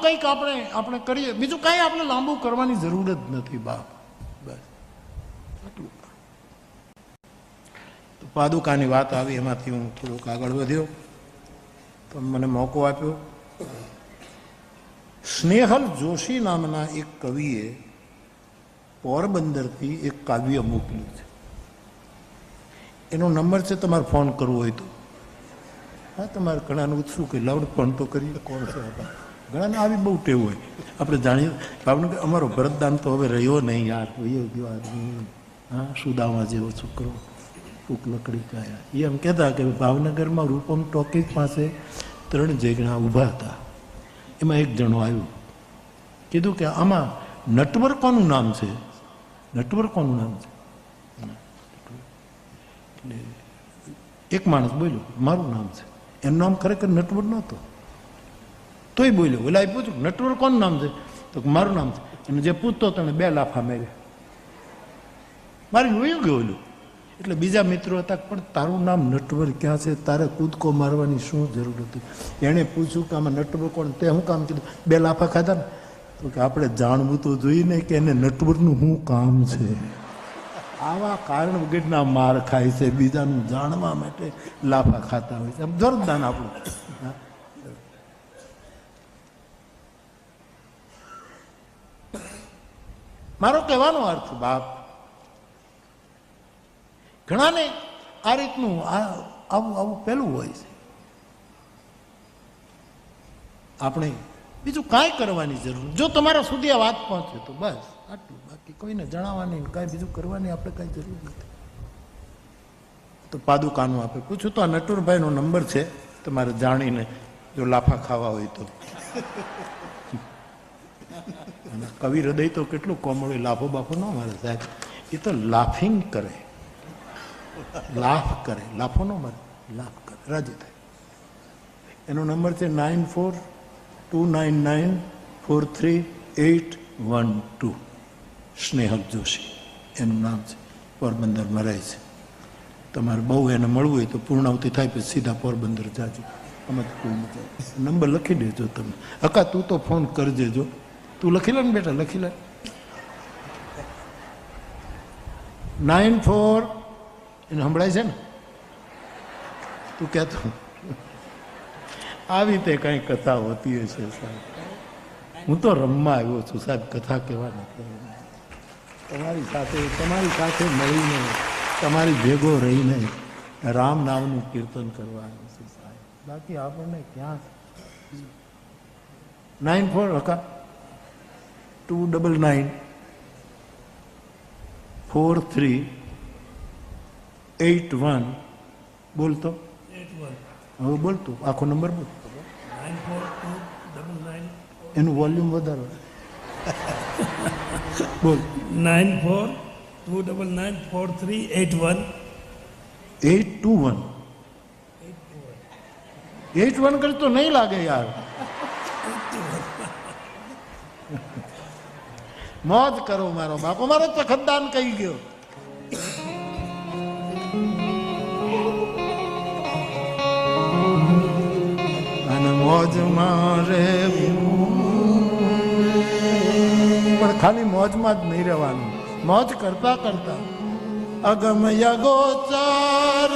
કંઈક આપણે કરીએ, બીજું કાંઈ આપણે લાંબુ કરવાની જરૂર જ નથી બાપ. બસ આટલું. તો પાદુકાની વાત આવી, એમાંથી હું થોડોક આગળ વધ્યો તો મને મોકો આપ્યો. સ્નેહલ જોશી નામના એક કવિએ પોરબંદરથી એક કાવ્ય મોકલ્યું છે. એનો નંબર છે, તમારે ફોન કરવો હોય તો. હા, તમારે ઘણાને ઉત્સુક લાવડ ફોન તો કરીએ. કોણ છે? ઘણાને આવી બહુ ટેવ હોય. આપણે જાણીએ ભાવનગર અમારો ભરતદાન તો હવે રહ્યો નહીં યાર, વયો ગયો આદમી. હા, સુદામા જેવો છોકરો, ફૂક લકડી કાયા. એ એમ કહેતા કે ભાવનગરમાં રૂપમ ટોકીઝ પાસે 3 જણા ઊભા હતા. એમાં એક જણો આવ્યો, કીધું કે આમાં નટવર કોનું નામ છે? નટવર કોનું નામ છે? એટલે એક માણસ બોલ્યો, મારું નામ છે. એનું નામ ખરેખર નટવર નહોતું, તોય બોલ્યો. ઓલા એ પૂછ્યું, નટવર કોનું નામ છે? તો મારું નામ છે. અને જે પૂછતો તને 2 લાફા માર્યા, મારી વયું ગયો ઓલું. એટલે બીજા મિત્રો હતા, પણ તારું નામ નટવર ક્યાં છે? તારે કૂદકો મારવાની શું જરૂર હતી? એણે પૂછ્યું કે આમાં નટવર કોણ? તે શું કામ કીધું? 2 લાફા ખાધા ને. તો કે આપણે જાણવું તો જોઈએ ને કે એને નટવરનું શું કામ છે. આવા કારણ વગરના માર ખાય છે, બીજાનું જાણવા માટે લાફા ખાતા હોય છે. આમ જોરદાર આપણું. મારો કહેવાનો અર્થ બાપ, ઘણાને આ રીતનું આવું પેલું હોય છે. આપણે બીજું કાંઈ કરવાની જરૂર, જો તમારા સુધી આ વાત પહોંચે તો બસ આટલું. બાકી કોઈને જણાવવાની કાંઈ બીજું કરવાની આપણે કાંઈ જરૂર નથી. તો પાદુકાનું આપણે પૂછ્યું તો આ નટુરભાઈનો નંબર છે, તમારે જાણીને જો લાફા ખાવા હોય તો. કવિ હૃદય તો કેટલું કોમળ હોય, લાફો બાફો ન મારે સાહેબ. એ તો લાફિંગ કરે, લાફ કરે, લાફો ન મારે, લાફ કરે, રાજી થાય. એનો નંબર છે 9429943812. સ્નેહલ જોશી એનું નામ છે, પોરબંદરમાં રહે છે. તમારે બહુ એને મળવું હોય તો પૂર્ણાવતી થાય પછી સીધા પોરબંદર જાજો. આમાં કોઈ નથી. નંબર લખી દેજો તમે. અકા તું તો ફોન કરજે. જો તું લખી લે ને બેટા, લખી લે. 94 એને સંભળાય છે ને? તું કહેતો આવી રીતે કઈ કથા હોતી હશે સાહેબ. હું તો રમવા આવ્યો છું સાહેબ, કથા કહેવા નથી. તમારી સાથે મળીને, તમારી ભેગો રહીને રામ નામનું કીર્તન કરવાનું છે સાહેબ. બાકી આપણને ક્યાં. 94 હકા 2994381. બોલતો હવે બોલતો આખો નંબર બોલ. 942999. એનું વોલ્યુમ વધારો. બોલ. 942994381821. 81 કરી તો નહીં લાગે યાર. મોજ કરો મારો બાપો, મારો તખતદાન કહી ગયો. અને મોજ મારે પણ ખાલી મોજમાં જ નહીં રહેવાનું, મોજ કરતા કરતા અગમ યગોચાર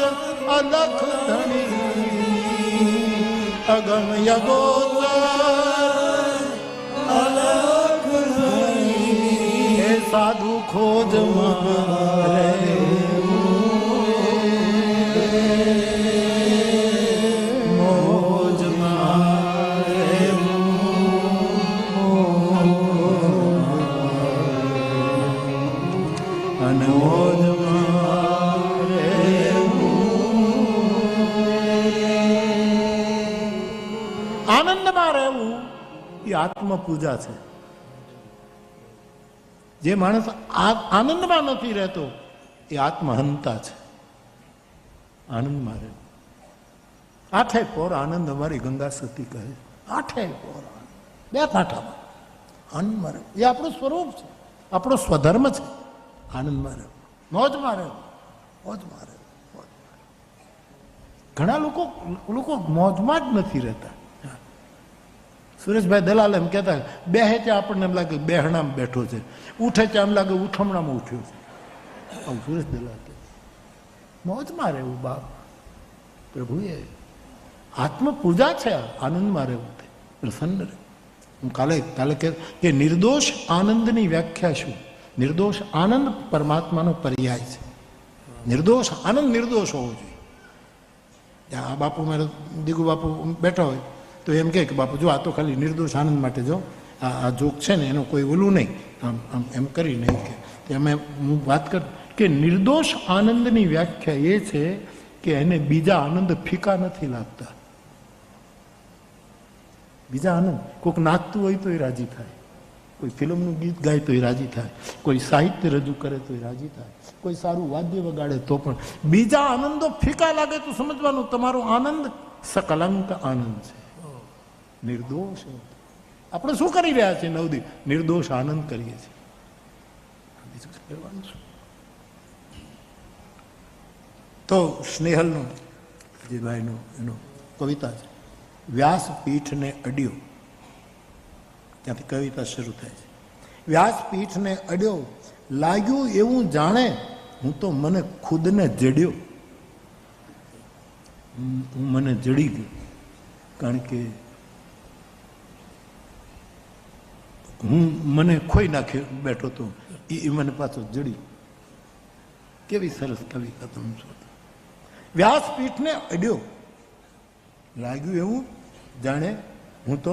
અલખ ધણી, અગમ યગોચાર અલખ ધણી, હે સાધુ ખોજ મારે મોજ મારે અને મોજ મારે. આનંદમાં રહેવું એ આત્મપૂજા છે. જે માણસ આનંદમાં નથી રહેતો એ આત્મહંતા છે. આનંદમાં રહેવું. 8 પોર આનંદ અમારી ગંગા સતી કહે. 8 પોર 2 કાંઠામાં આનંદમાં રહેવું એ આપણું સ્વરૂપ છે, આપણો સ્વધર્મ છે. આનંદમાં રહેવું, મોજમાં રહેવું, મોજમાં રહેવું. ઘણા લોકો મોજમાં જ નથી રહેતા. સુરેશભાઈ દલાલ એમ કહેતા બેહે ત્યાં આપણને એમ લાગે બેહણામાં બેઠો છે, ઉઠે ત્યાં એમ લાગે ઉઠમણામાં ઉઠ્યો છે. આવું સુરેશ દલાલ કહે. મોજમાં રહેવું બાપ, પ્રભુએ આત્મપૂજા છે, આનંદમાં રહેવું, પ્રસન્ન રહે. હું કાલે કે નિર્દોષ આનંદની વ્યાખ્યા શું? નિર્દોષ આનંદ પરમાત્માનો પર્યાય છે. નિર્દોષ આનંદ નિર્દોષ હોવો જોઈએ. આ બાપુ મારે દીગુ બાપુ બેઠા હોય તો એમ કહે કે બાપુ જો આ તો ખાલી નિર્દોષ આનંદ માટે, જો આ જોક છે ને એનો કોઈ ઓલું નહીં, આમ એમ કરી નહીં કે અમે હું વાત કર કે નિર્દોષ આનંદની વ્યાખ્યા એ છે કે એને બીજા આનંદ ફીકા નથી લાગતા. બીજા આનંદ, કોઈક નાચતું હોય તો એ રાજી થાય, કોઈ ફિલ્મનું ગીત ગાય તો એ રાજી થાય, કોઈ સાહિત્ય રજૂ કરે તો એ રાજી થાય, કોઈ સારું વાદ્ય વગાડે તો પણ બીજા આનંદો ફીકા લાગે તો સમજવાનું તમારો આનંદ સકલંક આનંદ છે, નિર્દોષ. આપણે શું કરી રહ્યા છીએ? નવદી નિર્દોષ આનંદ કરીએ છીએ. બીજું કરવાનું શું? તો સ્નેહલનો જે ભાઈનો એનો કવિતા છે, વ્યાસપીઠને અડ્યો, ત્યાંથી કવિતા શરૂ થાય છે. વ્યાસપીઠને અડ્યો, લાગ્યું એવું જાણે હું તો મને ખુદને જડ્યો. હું મને જડી ગયો, કારણ કે હું મને ખોઈ નાખ્યો બેઠો તો એ મને પાછો જડી. કેવી સરસ કવિતા તમે છો. વ્યાસપીઠને અડ્યો, લાગ્યું એવું જાણે હું તો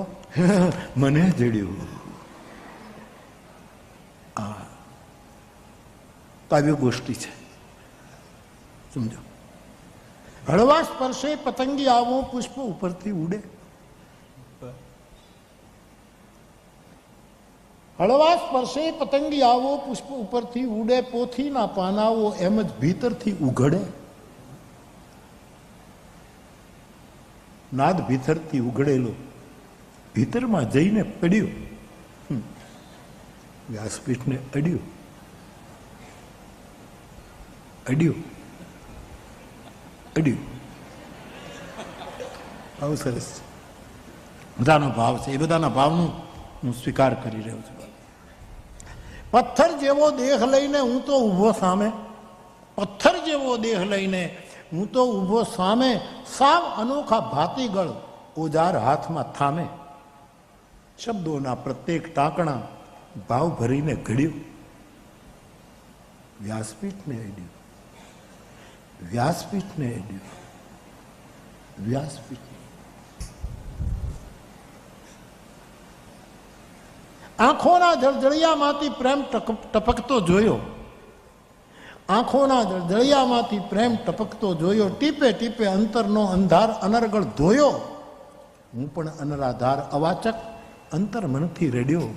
મને જડ્યો. આ કાવ્ય ગોષ્ઠી છે, સમજો. હળવા સ્પર્શે પતંગી આવો, પુષ્પ ઉપરથી ઉડે. હળવા સ્પર્શે પતંગી આવો, પુષ્પ ઉપરથી ઉડે, પોથીના પાનાઓ એમ જ ભીતરથી ઉઘડે. નાદ ભીતરથી ઉઘડેલો ભીતરમાં જઈને પડ્યો. વ્યાસપીઠને અડ્યો, અડ્યો, અડ્યું. બહુ સરસ બધાનો ભાવ છે. એ બધાના ભાવનું હું સ્વીકાર કરી રહ્યો છું. પથ્થર જેવો દેહ લઈને હું તો ઊભો સામે, પથ્થર જેવો દેહ લઈને હું તો ઊભો સામે, સાવ અનોખા ભાતીગળ ઓજાર હાથમાં થામે. શબ્દોના પ્રત્યેક ટાંકણા ભાવ ભરીને ઘડ્યું. વ્યાસપીઠને અડ્યું, વ્યાસપીઠને અડ્યું, વ્યાસપીઠ. આંખોના જળજળિયામાંથી પ્રેમ ટપકતો જોયો, આંખોના જળજળિયામાંથી પ્રેમ ટપકતો જોયો, ટીપે ટીપે અંતરનો અંધાર અનર્ગળ ધોયો. હું પણ અનરાધાર અવાચક અંતર મનથી રડ્યો.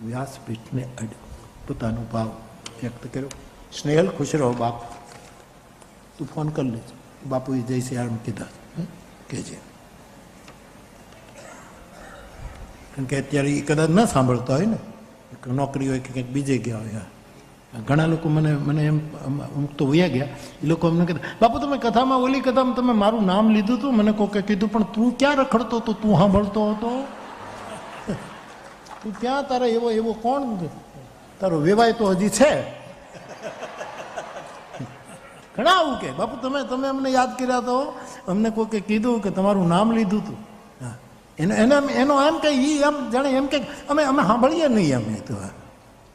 વ્યાસપીઠને અડ્યો, પોતાનો ભાવ વ્યક્ત કર્યો. સ્નેહલ ખુશ રહો બાપ, તું ફોન કરી લેજો. બાપુએ જય સિયારામ કીધા કહેજે, કારણ કે અત્યારે એ કદાચ ન સાંભળતા હોય ને, નોકરી હોય કે કંઈક બીજે ગયા હોય. ઘણા લોકો મને એમ અમુક તો વયા ગયા, એ લોકો અમને કહેતા બાપુ તમે કથામાં ઓલી કથામાં તમે મારું નામ લીધું હતું, મને કોકે કીધું પણ તું ક્યાં રખડતો હતો, તું સાંભળતો હતો, તું ક્યાં, તારે એવો કોણ, તારો વેવાય તો હજી છે. ઘણા આવું કે બાપુ તમે અમને યાદ કર્યા તો અમને કોકે કીધું કે તમારું નામ લીધું હતું. એનો એમ કે એમ જાણે એમ કે અમે સાંભળીએ નહીં, અમે તો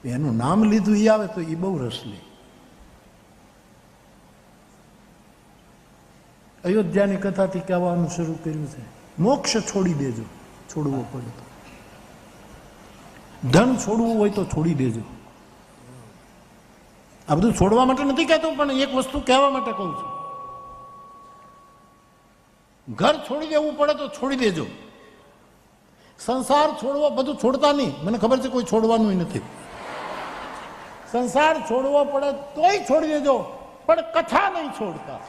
એનું નામ લીધું એ આવે તો એ બહુ રસ લે. અયોધ્યાની કથાથી કહેવાનું શરૂ કર્યું છે, મોક્ષ છોડી દેજો, છોડવો પડે તો. ધન છોડવું હોય તો છોડી દેજો. આ બધું છોડવા માટે નથી કહેતો, પણ એક વસ્તુ કહેવા માટે કહું છું. ઘર છોડી દેવું પડે તો છોડી દેજો. સંસાર છોડવો, બધું છોડતા નહીં, મને ખબર છે કોઈ છોડવાનું નથી. સંસાર છોડવો પડે તોય છોડી દેજો, પણ કથા નહીં છોડતા.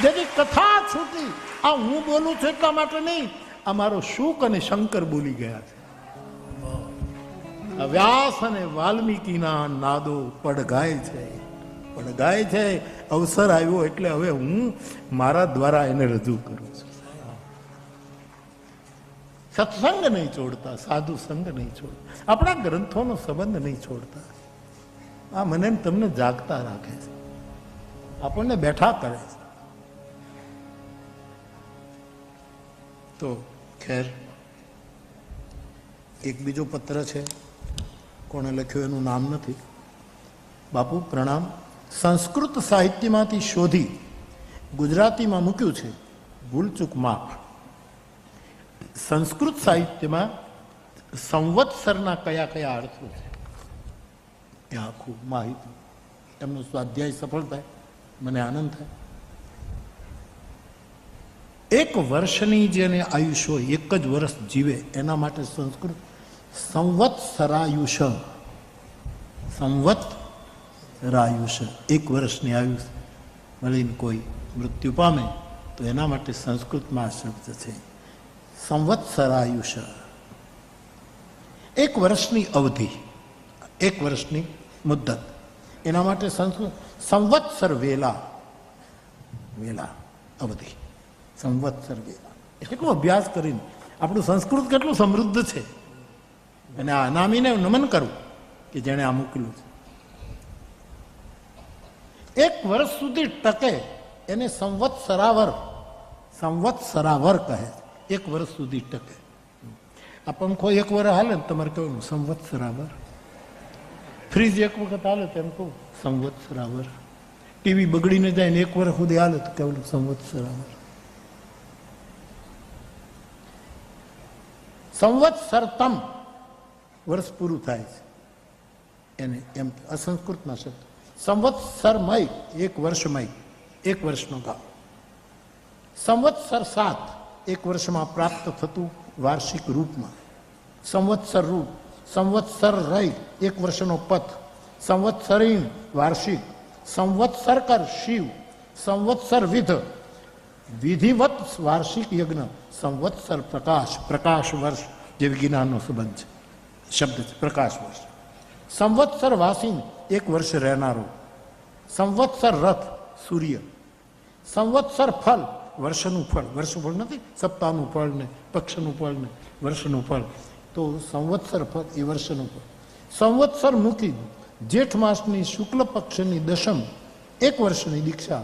જેથી કથા છૂટી, આ હું બોલું છું એટલા માટે નહીં, આ મારો શુક અને શંકર બોલી ગયા છે. વ્યાસ અને વાલ્મીકીના નાદો પડઘાય છે, પડઘાય છે. અવસર આવ્યો એટલે હવે હું મારા દ્વારા એને રજૂ કરું છું. સત્સંગ નહીં છોડતા, સાધુ સંગ નહીં છોડતા, આપણા ગ્રંથોનો સંબંધ નહીં છોડતા. આ મને તમને જાગતા રાખે છે, આપણને બેઠા કરે છે. તો ખેર, એક બીજો પત્ર છે, કોણે લખ્યો એનું નામ નથી. બાપુ પ્રણામ. સંસ્કૃત સાહિત્યમાંથી શોધી ગુજરાતીમાં મૂક્યું છે, ભૂલચૂક માફ. સંસ્કૃત સાહિત્યમાં સંવત્સરના કયા કયા અર્થો છે એ આખું માહિતી, એમનો સ્વાધ્યાય સફળ થાય, મને આનંદ થાય. એક વર્ષની જેને આયુષ્ય હોય, એક જ વર્ષ જીવે, એના માટે સંસ્કૃત સંવત્સરાયુષ, સંવત્સરાયુષ, એક વર્ષની આયુષ મળીને કોઈ મૃત્યુ પામે તો એના માટે સંસ્કૃતમાં આ શબ્દ છે, સંવત્સરાયુષ. એક વર્ષની અવધિ, એક વર્ષની મુદ્દત, એના માટે સંસ્કૃત સંવત્સર વેલા, વેલા અવધિ, સંવત્સર વેલા. કેટલો અભ્યાસ કરીને આપણું સંસ્કૃત કેટલું સમૃદ્ધ છે. અને આ અનામીને નમન કરું કે જેણે આ મૂકેલું છે. એક વર્ષ સુધી ટકે એને સંવત્સરાવર, સંવત્સરાવર કહે. એક વર્ષ સુધી ટકે. આ પંખો એક વર્ષ હાલે ને તમારે કહેવાનું સંવત્સરાવર. ફ્રીજ એક વખત હાલે તો એમ કહું સંવત્સરાવર. ટીવી બગડીને જાય ને એક વર્ષ સુધી હાલે તો કહેવાનું સંવત્સરાવર. સંવત્સરતમ, વર્ષ પૂરું થાય છે એને એમ અસંસ્કૃતમાં શબ્દ. સંવત્સરમય, એક વર્ષમય, એક વર્ષનો ગાળો. સંવત્સર 7, એક વર્ષમાં પ્રાપ્ત થતું વાર્ષિક રૂપમાં. સંવત્સર રૂપ, સંવત્સર રય, એક વર્ષનો પથ. સંવત્સરીણ, વાર્ષિક. સંવત્સરકર, શિવ. સંવત્સર વિધ, વિધિવત વાર્ષિક યજ્ઞ. સંવત્સર પ્રકાશ, પ્રકાશ વર્ષ, જે વિજ્ઞાનનો સંબંધ છે, શબ્દ છે પ્રકાશ વર્ષ. સંવત્સર વાસીન, એક વર્ષ રહેનારો. સંવત્સર રથ, સૂર્ય. સંવત્સર ફળ, વર્ષનું ફળ. વર્ષનું ફળ નથી સપ્તાહનું ફળ ને પક્ષનું ફળ ને વર્ષનું ફળ, તો સંવત્સર ફળ એ વર્ષનું ફળ. સંવત્સર મુખી, જેઠ માસની શુક્લ પક્ષની દશમ, એક વર્ષની દીક્ષા,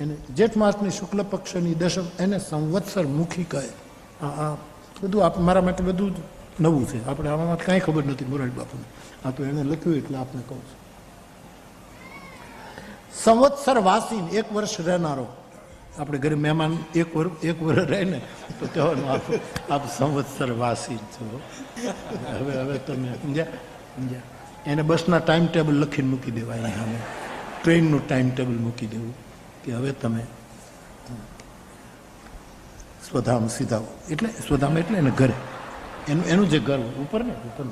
એને જેઠ માસની શુક્લ પક્ષની દશમ, એને સંવત્સર મુખી કહે. આ બધું મારા માટે બધું નવું છે, આપણે આમાં કાંઈ ખબર નથી મોરારી બાપુને. આ તો એને લખ્યું એટલે આપણે કહું છું. સંવત્સર વાસીન, એક વર્ષ રહેનારો. આપણે ઘરે મહેમાન એક વર્ષ રહે ને તો કહેવાનું આપ સંવત્સર વાસીન છો. હવે તમે સમજ્યા. એને બસના ટાઈમ ટેબલ લખીને મૂકી દેવાય, સામે ટ્રેનનું ટાઈમ ટેબલ મૂકી દેવું કે હવે તમે સ્વધામ સીધા. એટલે સ્વધામ એટલે એને ઘરે, એનું જે ઘર ઉપર ને ઉપર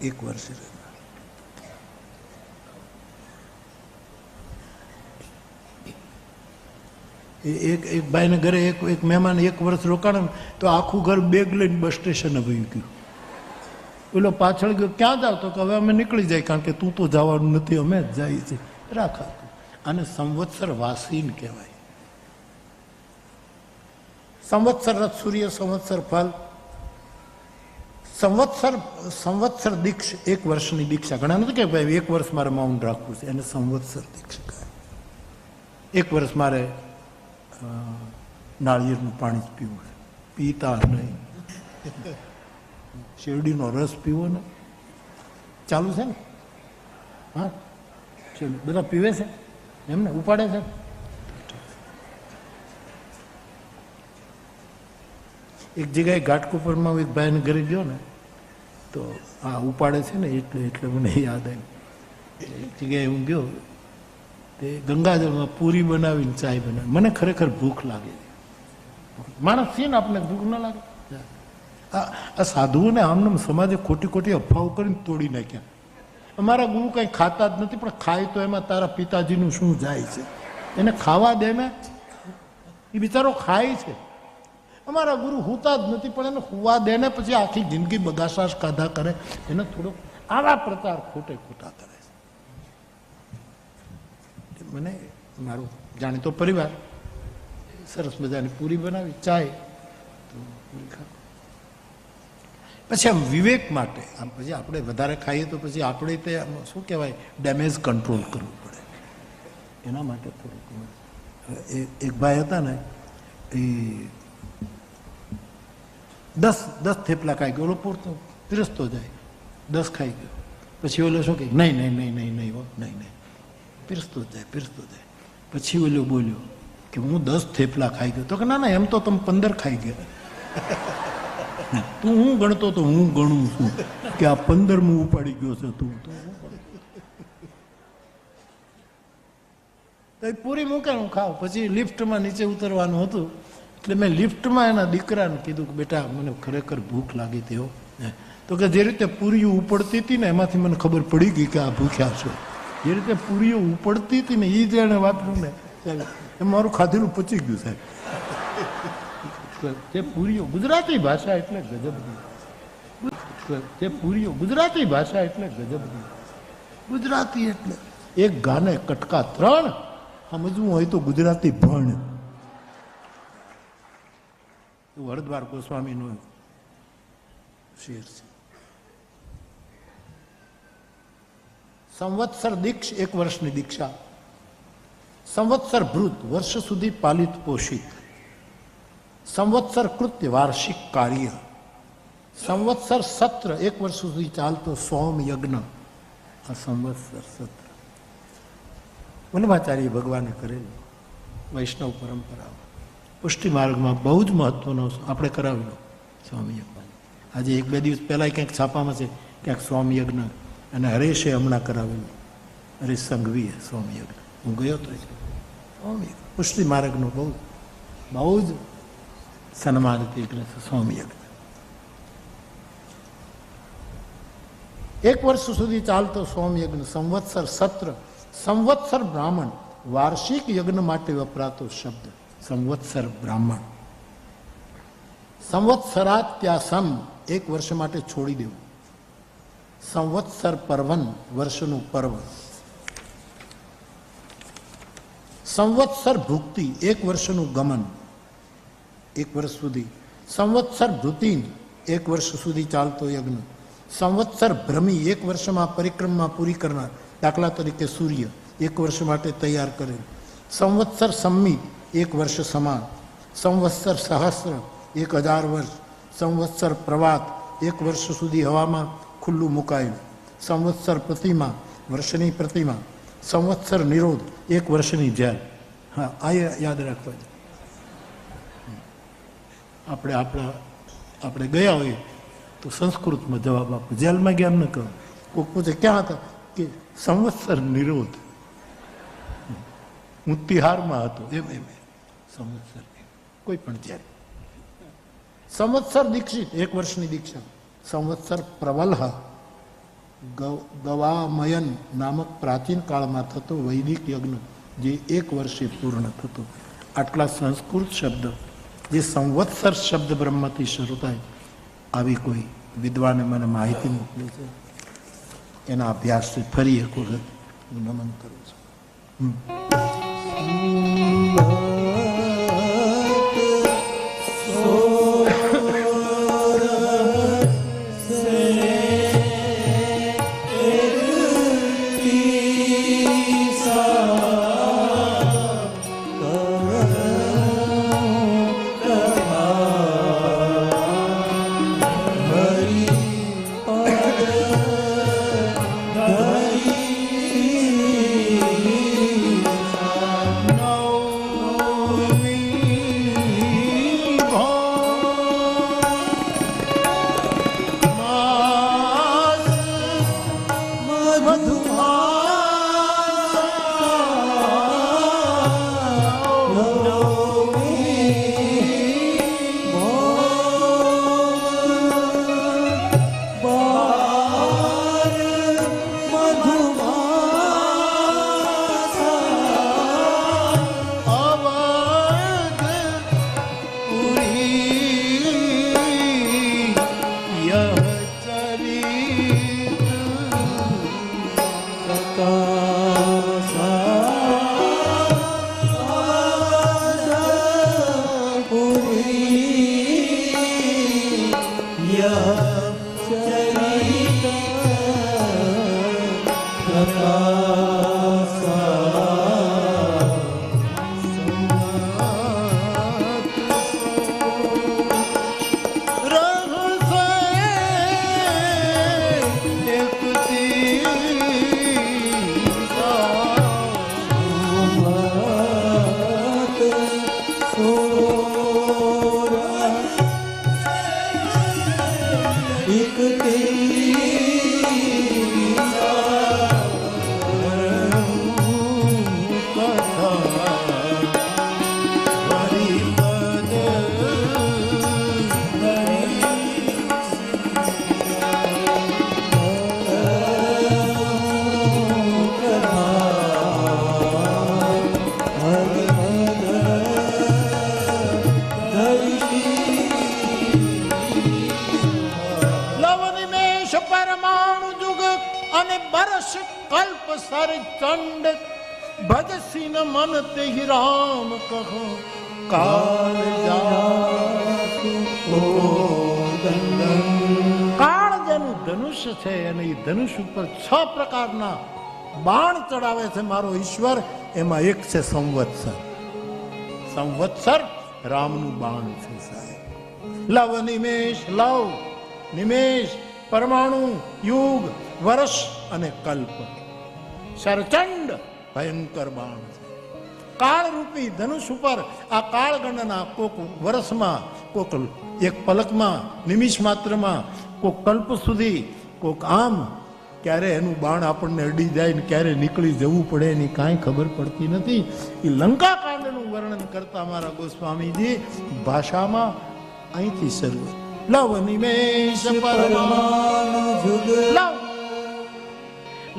એક વર્ષ રહે. એક ભાઈને ઘરે એક મહેમાન એક વર્ષ રોકાણ તો આખું ઘર બેગ લઈને બસ સ્ટેશને વયું ગયું. પેલો પાછળ ગયો, ક્યાં જાવ? તો કે હવે અમે નીકળી જાય, કારણ કે તું તો જવાનું નથી, અમે જ જઈએ છીએ. રાખાતું. આને સંવત્સર વાસીન કહેવાય. સંવત્સર રથ, સૂર્ય. સંવત્સર ફલ. સંવત્સર દીક્ષ, એક વર્ષની દીક્ષા. ઘણા નથી કે ભાઈ એક વર્ષ મારે મૌન રાખવું છે, એને સંવત્સર દીક્ષા કહે. એક વર્ષ મારે નાળિયેરનું પાણી જ પીવું છે, પીતા નહીં. શેરડીનો રસ પીવો ને, ચાલુ છે ને? હા, બધા પીવે છે એમને, ઉપાડે છે. એક જગ્યાએ ઘાટકોપરમાં એક ભાઈને ઘરે ગયો ને તો આ ઉપાડે છે ને એટલે મને યાદ આવ્યું. એક જગ્યાએ હું ગયો, તે ગંગાજળમાં પૂરી બનાવીને ચાય બનાવી. મને ખરેખર ભૂખ લાગે. માણસ છે ને, આપણને ભૂખ ના લાગે? આ સાધુઓને આમને સમાજે ખોટી ખોટી અફવાઓ કરીને તોડી નાખ્યા. અમારા ગુરુ કંઈ ખાતા જ નથી, પણ ખાય તો એમાં તારા પિતાજીનું શું જાય છે? એને ખાવા દે ને, એ બિચારો ખાય છે. અમારા ગુરુ હુતા જ નથી, પણ એને હુવા દે ને, પછી આખી જિંદગી બગાસાશ કાઢા કરે. એને થોડોક આવા પ્રચાર ખોટે ખોટા કરે છે. મને મારો જાણીતો પરિવાર સરસ મજાની પૂરી બનાવી, ચાય તો પૂરી ખાવ. પછી આમ વિવેક માટે આમ પછી આપણે વધારે ખાઈએ તો પછી આપણે તે આમ શું કહેવાય ડેમેજ કંટ્રોલ કરવું પડે. એના માટે થોડુંક એક ભાઈ હતા ને એ 10 થેપલા ખાઈ ગયો, ઓલો પૂરતો પીરસતો જાય, 10 ખાઈ ગયો, પછી ઓલો શું કહે નહીં નહીં નહીં નહીં નહીં હો નહીં નહીં, પીરસતો જાય. પછી ઓલો બોલ્યો કે હું 10 થેપલા ખાઈ ગયો. તો કે ના ના એમ તો તમે 15 ખાઈ ગયા. તું હું ગણતો તો હું ગણું છું કે આ 15મું ઉપાડી ગયો છે તું. તો એ પૂરી મૂકે હું ખાવ. પછી લિફ્ટમાં નીચે ઉતરવાનું હતું એટલે મેં લિફ્ટમાં એના દીકરાને કીધું કે બેટા મને ખરેખર ભૂખ લાગી હતી હો. તો કે જે રીતે પૂરીઓ ઉપડતી હતી ને એમાંથી મને ખબર પડી ગઈ કે આ ભૂખ્યા છો. જે રીતે પૂરીઓ ઉપડતી હતી ને એ જ એને વાપર્યું ને એ મારું ખાધેલું પચી ગયું સાહેબ. તે પૂરીઓ ગુજરાતી ભાષા એટલે ગજબની. તે પૂરીઓ ગુજરાતી ભાષા એટલે ગજબની. ગુજરાતી એટલે એક ગાને કટકા 3, સમજવું હોય તો ગુજરાતી ભણ. હરદ્વાર ગોસ્વામીનો શેર છે. સંવત્સર દીક્ષ 1 વર્ષની દીક્ષા. સંવત્સર ભૃત વર્ષ સુધી પાલિત પોષિત. સંવત્સર કૃત્ય વાર્ષિક કાર્ય. સંવત્સર સત્ર 1 વર્ષ સુધી ચાલતો સોમ યજ્ઞ. આ સંવત્સર સત્ર વલ્લભાચાર્ય ભગવાને કરેલું. વૈષ્ણવ પરંપરાઓ પુષ્ટિ માર્ગમાં બહુ જ મહત્વનો આપણે કરાવેલો સ્વામી યજ્ઞ. આજે 1-2 દિવસ પહેલાં ક્યાંક છાપામાં છે ક્યાંક સ્વામી યજ્ઞ, અને હરેશે હમણાં કરાવેલું, હરેશ સંઘવીએ સ્વામી યજ્ઞ. હું ગયો તો સ્વામી પુષ્ટિ માર્ગનો બહુ જ સન્માનિત યજ્ઞ છે સ્વામી યજ્ઞ. 1 વર્ષ સુધી ચાલતો સોમ યજ્ઞ. સંવત્સર સત્ર. સંવત્સર બ્રાહ્મણ વાર્ષિક યજ્ઞ માટે વપરાતો શબ્દ સંવત્સર બ્રાહ્મણ. સંવત્સરાત્યાસન 1 વર્ષ માટે છોડી દેવું. સંવત્સર પર્વન વર્ષનું પર્વ. સંવત્સર ભુક્તિ 1 વર્ષનું ગમન, 1 વર્ષ સુધી. સંવત્સર ભૃતિન 1 વર્ષ સુધી ચાલતો યજ્ઞ. સંવત્સર ભ્રમી 1 વર્ષમાં પરિક્રમા પૂરી કરનાર, દાખલા તરીકે સૂર્ય 1 વર્ષ માટે તૈયાર કરેલ. સંવત્સર સંમિત 1 વર્ષ સમાન. સંવત્સર સહસ્ર 1000 વર્ષ. સંવત્સર પ્રવાત 1 વર્ષ સુધી હવામાં ખુલ્લું મુકાયેલું. સંવત્સર પ્રતિમા વર્ષની પ્રતિમા. સંવત્સર નિરોધ 1 વર્ષની જેલ. હા આ યાદ રાખવા છે. આપણે ગયા હોઈએ તો સંસ્કૃતમાં જવાબ આપો. જેલમાં ગયા એમ ન કહો. કોઈક પૂછે ક્યાં હતા કે સંવત્સર નિરોધ, હું તિહારમાં હતો એમ સંવત્સર કોઈ પણ જેલ. સંવત્સર દીક્ષિત 1 વર્ષની દીક્ષા. સંવત્સર પ્રવલ્હ ગવામયન નામક પ્રાચીન કાળમાં થતો વૈદિક યજ્ઞ જે 1 વર્ષે પૂર્ણ થતો. આટલા સંસ્કૃત શબ્દ જે સંવત્સર શબ્દ બ્રહ્મથી શરૂ થાય, આવી કોઈ વિદ્વાને મને માહિતી મોકલી છે. એના અભ્યાસથી ફરી એક વખત હું નમન કરું છું. કલ્પ સર ચંડ ભજસી ન મન તે રામ કહો કાળ કાળ જેનું ધનુષ્ય છે અને એ ધનુષ ઉપર 6 પ્રકારના બાણ ચડાવે છે મારો ઈશ્વર. એમાં એક છે સંવત્સર. સંવત્સર રામનું બાણ છે સાહેબ. લવ નિમેષ, લવ નિમેષ, પરમાણુ, યુગ, વર્ષ અને કલ્પ. શરચંડ ભયંકર બાણ છે. કાળ રૂપી ધનુષ ઉપર આ કાળ ગણના કોક વર્ષમાં, કોક એક પલકમાં, નિમિષ માત્રમાં, કોક કલ્પ સુધી, કોક આમ. ક્યારે એનું બાણ આપણને અડી જાય ને ક્યારે નીકળી જવું પડે એની કાંઈ ખબર પડતી નથી. એ લંકા કાંડનું વર્ણન કરતા મારા ગોસ્વામીજી ભાષામાં અહીંથી શરૂ. લવ નિમેષ પરમાણુ લવ.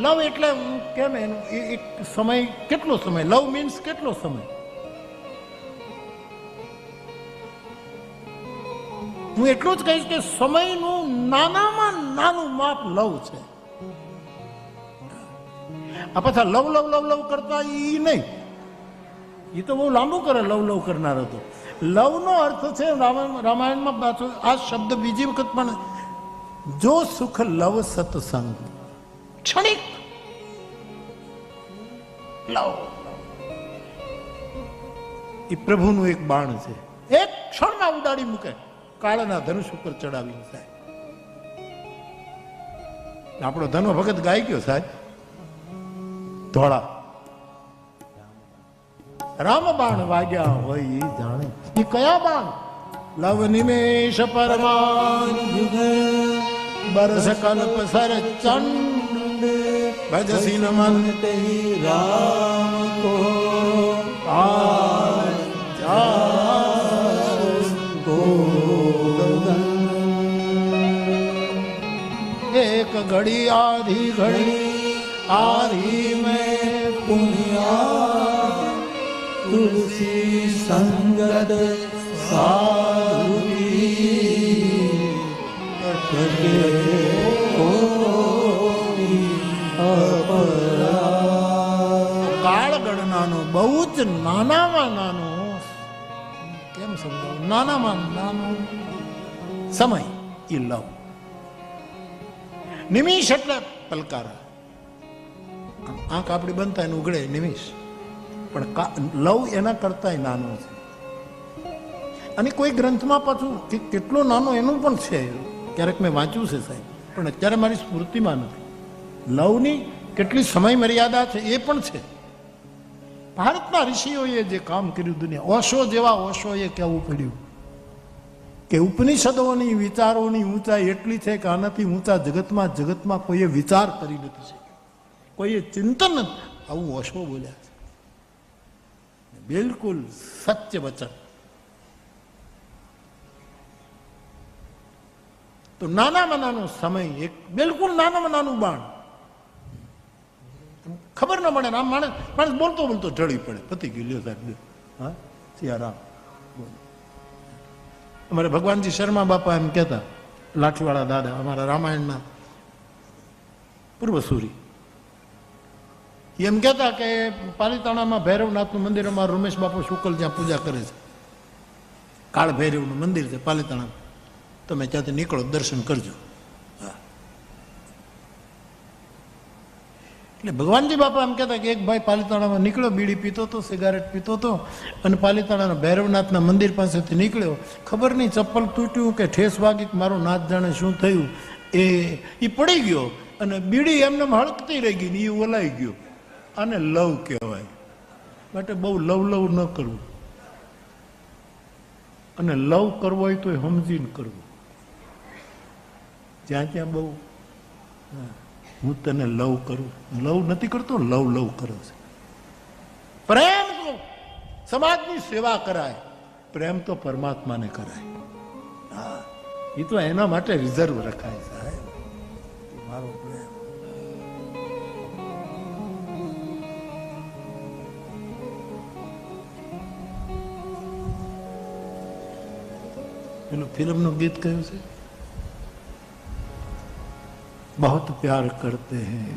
લવ એટલે કેમ એનું એક સમય, કેટલો સમય? લવ મીન્સ કેટલો સમય? હું એટલું જ કહીશ કે સમયનું નાનામાં નાનું માપ લવ છે. આ પાછા લવ લવ લવ લવ કરતા ઈ નહીં, એ તો બહુ લાંબુ કરે લવ લવ કરનાર હતો. લવ નો અર્થ છે રામાયણમાં પાછો આ શબ્દ બીજી વખત પણ, જો સુખ લવ સત્સંગ, ક્ષણિક લવ. એ પ્રભુનું એક બાણ છે, એક ક્ષણમાં ઉડાડી મૂકે કાળના ધનુષ ઉપર ચડાવી. સાહેબ આપણો ધનો ભગત ગાઈ ગયો સાહેબ, ધોળા રામ બાણ વાગ્યા હોય એ જાણે. એ કયા બાણ? લવ નિમેષ પરમાણુ બરસ કલ્પ સર ચંડ ભજસી ન મન તે રામ કો એક ઘડી આધી ઘડી आरी में पुनिया तुलसी संगत साधुरी કાળ ગણનાનો બહુ જ નાનામાં નાનો, કેમ સમજાવું, નાનામાં નાનો સમય એ લવ. નિમિષ એટલે પલકારા, આંખ આપણી બનતા એને ઉઘડે નિમિષ, પણ લવ એના કરતા નાનો છે. અને કોઈ ગ્રંથમાં પાછું કેટલો નાનો એનું પણ છે, ક્યારેક મેં વાંચ્યું છે સાહેબ, પણ અત્યારે મારી સ્મૃતિમાં નથી. લવની કેટલી સમય મર્યાદા છે એ પણ છે. ભારતના ઋષિઓએ જે કામ કર્યું દુનિયા, ઓશો જેવા ઓશોએ કહેવું પડ્યું કે ઉપનિષદોની વિચારોની ઊંચાઈ એટલી છે કે આનાથી ઊંચા જગતમાં કોઈએ વિચાર કરી નથી શક્યો, કોઈએ ચિંતન. આવું ઓશો બોલ્યા છે, બિલકુલ સત્ય વચન. તો નાનામાં નાનો સમય, એક બિલકુલ નાનામાં નાનું બાણ, ખબર ન પડે. આમ માણસ બોલતો બોલતો ઢળી પડે, પતી ગયું, લ્યો સાહેબ. હા, સિયારામ. અમારે ભગવાનજી શર્મા બાપા એમ કહેતા, લાઠીવાળા દાદા, અમારા રામાયણના પૂર્વસૂરી, એમ કહેતા કે પાલીતાણામાં ભૈરવનાથનું મંદિર અમારું રમેશ બાપુ શુકલ જ્યાં પૂજા કરે છે, કાળ ભૈરવનું મંદિર છે પાલીતાણા, તમે ત્યાંથી નીકળો દર્શન કરજો. એટલે ભગવાનજી બાપા એમ કહેતા કે એક ભાઈ પાલીતાણામાં નીકળ્યો, બીડી પીતો હતો, સિગારેટ પીતો હતો, અને પાલીતાણાના ભૈરવનાથના મંદિર પાસેથી નીકળ્યો, ખબર નહીં ચપ્પલ તૂટ્યું કે ઠેસ વાગી કે મારો નાથ જાણે શું થયું, એ પડી ગયો અને બીડી એમને હળકતી રહી ગઈ ને એ ઓલાઈ ગયો. આને લવ કહેવાય. માટે બહુ લવ ન કરવું, અને લવ કરવો હોય તો સમજીને કરવું. જ્યાં ત્યાં બહુ હું તને લવ કરું, લવ નથી કરતો, લવ કરે છે. પ્રેમ તો સમાજની સેવા કરાય, પ્રેમ તો પરમાત્માને કરાય. હા, એ તો એના માટે રિઝર્વ રખાય સાહેબ. મારો પ્રેમ પેલું ફિલ્મનું ગીત કયું છે, बहुत प्यार करते हैं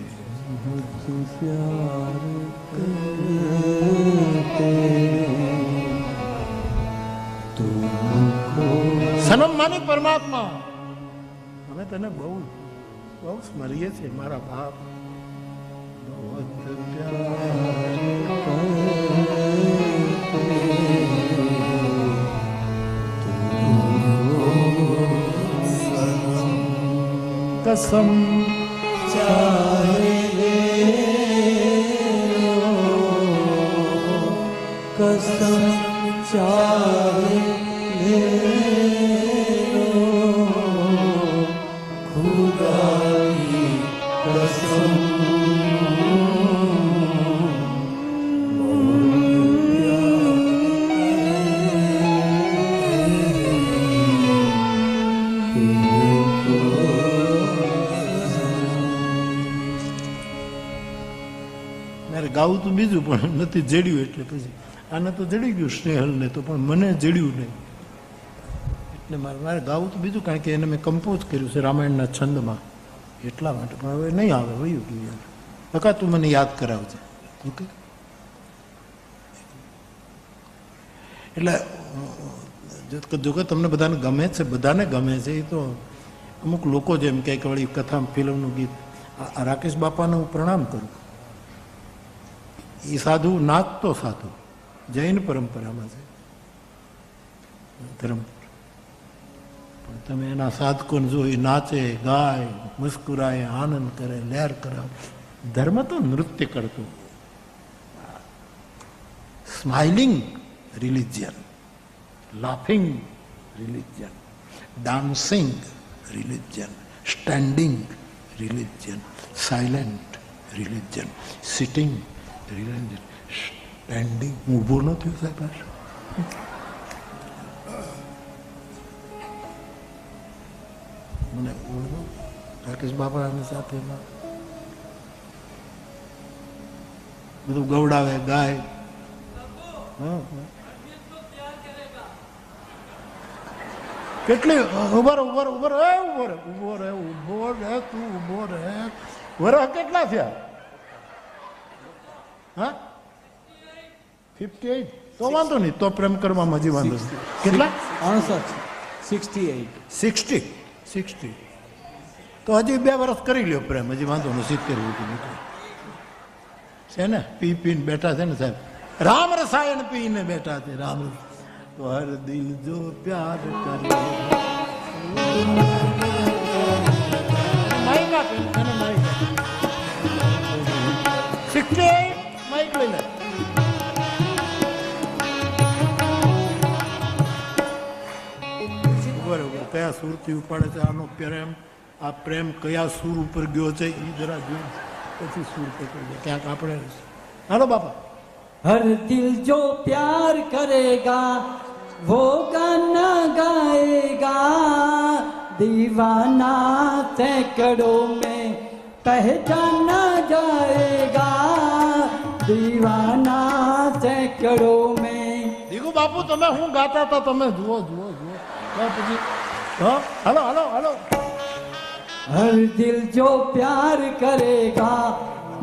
સનમ માની પરમાત્મા, અમે તને બહુ બહુ સ્મરીએ છીએ મારા બાપ. કસમ ચાહે કસમ ચાહે ખુદા કી કસમ. ગાવું તો બીજું પણ નથી જડ્યું, એટલે પછી આને તો જડી ગયું સ્નેહલને તો, પણ મને જડ્યું નહીં એટલે મારે ગાવું તો બીજું, કારણ કે એને મેં કમ્પોઝ કર્યું છે રામાયણના છંદમાં, એટલા માટે. પણ હવે નહીં આવે, વયું ગયું યાર. બકા તું મને યાદ કરાવજે, ઓકે? એટલે જો કે તમને બધાને ગમે છે, બધાને ગમે છે. એ તો અમુક લોકો જેમ કે વળી કથા ફિલ્મનું ગીત, આ રાકેશ બાપાને હું પ્રણામ કરું. એ સાધુ નાચતો સાધુ જૈન પરંપરામાં છે ધર્મ, પણ તમે એના સાધકોને જો, એ નાચે ગાય મુસ્કુરાય આનંદ કરે લહેર કરાવે. ધર્મ તો નૃત્ય કરતું, smiling religion, laughing religion, dancing religion, standing religion, silent religion, sitting religion, standing. ઊભો ન થયો સાહેબ. મને રાકેશ બાપાની સાથે બધું ગવડાવે ગાય. કેટલી ઉભર ઉભર ઉભર ઉભો રે ઉભો રે ઉભો રે તું ઉભો રે. વરસ કેટલા થયા? હા 58. તો વાંધો નહીં, તો પ્રેમ કરવામાં હજી વાંધો નહીં. કેટલા? 60. તો હજી 2 વર્ષ કરી લ્યો પ્રેમ, હજી વાંધો નહીં. 70 છે ને. પીને બેઠા છે ને સાહેબ, રામ રસાયણ પીને બેઠા છે. રામ તો હર દિલ જો પ્યાર કરે. માઇક આપે એને, માઇક 68 માઇક લઈ લે. બરોબર, કયા સુરથી ઉપાડે છે આનો પ્રેમ? આ પ્રેમ કયા સુર ઉપર ગયો છે એ જરા જો, પછી સુર પકડે ક્યાંક આપણે. હાલો બાપા. हर दिल जो प्यार करेगा वो गाना गाएगा, दीवाना सैकड़ों में पहचाना जाएगा, दीवाना सैकड़ों में. દીકુ બાપુ તમે હું ગાતા હતા તમે જુઓ જુઓ જુઓ. પછી હલો હલો હલો. हर दिल जो प्यार करेगा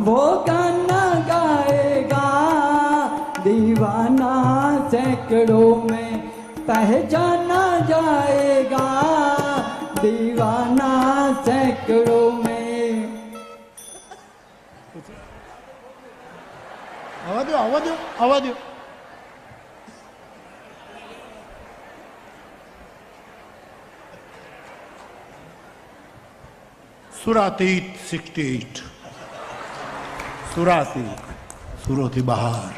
वो गाना गाएगा, दीवाना सैकड़ों में पहचाना जाएगा, दीवाना सैकड़ों में. આવા દો આવા દો આવા દો. સુરાતીત 68. સુરાતીત, સુરોથી બહાર.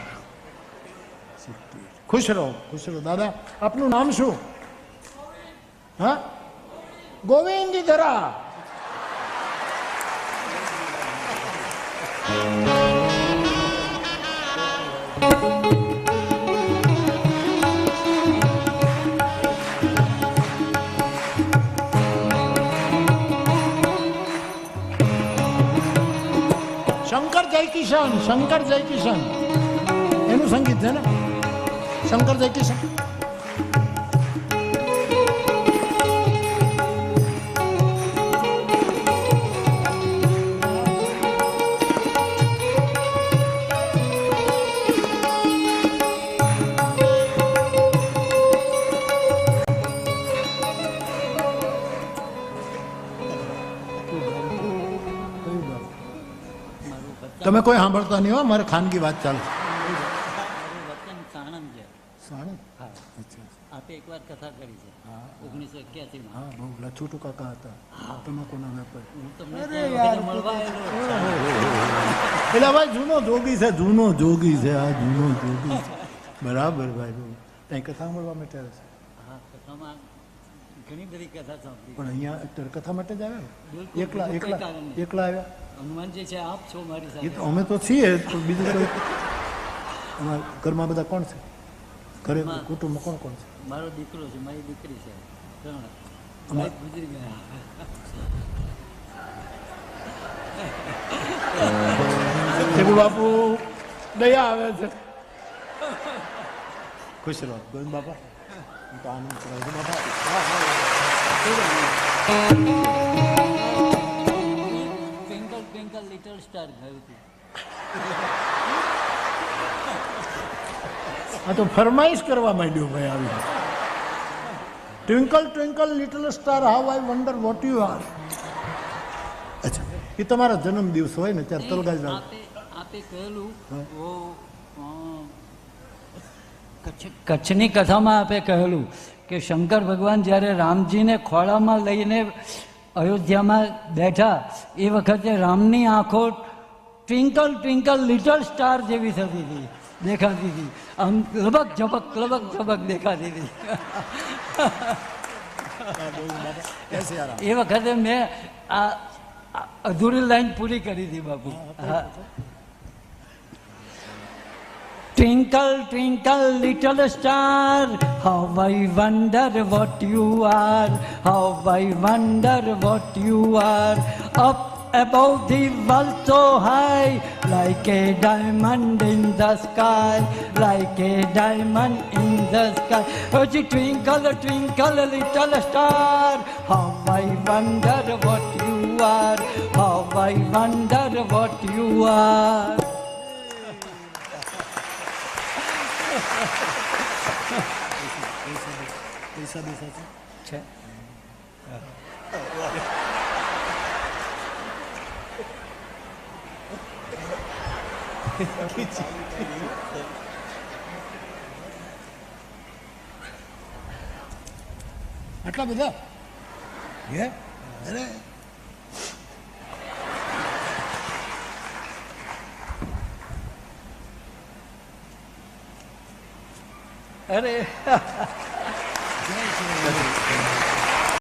ખુશ રહો ખુશ રહો. દાદા આપનું નામ શું? હા, ગોવિંદ ધરા. શંકર જયકિશન, શંકર જયકિશન એનું સંગીત છે ને. શંકર જયકિશન. તમે કોઈ સાંભળતા નહીં હો, મારે ખાનગી વાત ચાલે. મારું વતન સાણંદ છે. સાણંદ? હા, અચ્છા. આપે એકવાર કથા કરી છે હા. 1981 માં. હા, બહુ લછુટુ કાકા હતા. તમાકુના વેપારી. હું તમને અરે ત્યાં યાર, વખતે મળવા આવેલો. એટલે ભાઈ જૂનો જોગી છે, જૂનો જોગી છે, આ જૂનો જોગી છે. બરાબર ભાઈ. ત્યાં કથા મળવા માટે આવે છે. હા, કથામાં ઘણી બધી કથા સાંભળી. પણ અહીંયા અત્યારે કથા માટે જ આવ્યા? બિલકુલ, એકલા બીજું કંઈ એકલા કારણ નહીં. એકલા આવ્યા? હનુમાનજી છે, આપ છો મારી એ સાથે. તો અમે તો છીએ જ, પણ બીજું કોઈ અમારા ઘરમાં બધા કોણ છે? ઘરે કુટુંબમાં કોણ કોણ છે? મારો દીકરો છે, મારી દીકરી છે, 3. અમાર- ભાઈ ગુજરી ગયા. ટેબુ બાપુ દયા આવે છે. ખુશ રહો ગોવિંદ બાપા. હું તો આનંદ કરાવું છું બાપા. ટ્વિંકલ ટ્વિંકલ લિટલ સ્ટાર ગાયું હતું. આ તો ફરમાઈશ કરવા માંડ્યું ભાઈ આવી. Twinkle twinkle little star how I wonder what you are. અચ્છા, એ તમારા જન્મ દિવસ હોય ને ત્યારે તલગાજ લાવ. આપે કહેલું કચ્છની કથામાં આપે કહેલું કે શંકર ભગવાન જ્યારે રામજીને ખોળામાં લઈને અયોધ્યામાં બેઠા એ વખતે રામની આંખો ટ્વિંકલ ટ્વિંકલ લિટલ સ્ટાર જેવી થતી હતી, દેખાતી હતી. આમ લબક ઝબક દેખાતી હતી. એ વખતે મેં આ અધૂરી લાઈન પૂરી કરી હતી બાપુ. હા. Twinkle, twinkle, little star, how I wonder what you are, how I wonder what you are. Up above the world so high, like a diamond in the sky, like a diamond in the sky. Oh, you twinkle, twinkle, little star, how I wonder what you are, how I wonder what you are. પૈસા બેસા છે? છે. આટલા બધા? હે? અરે અરે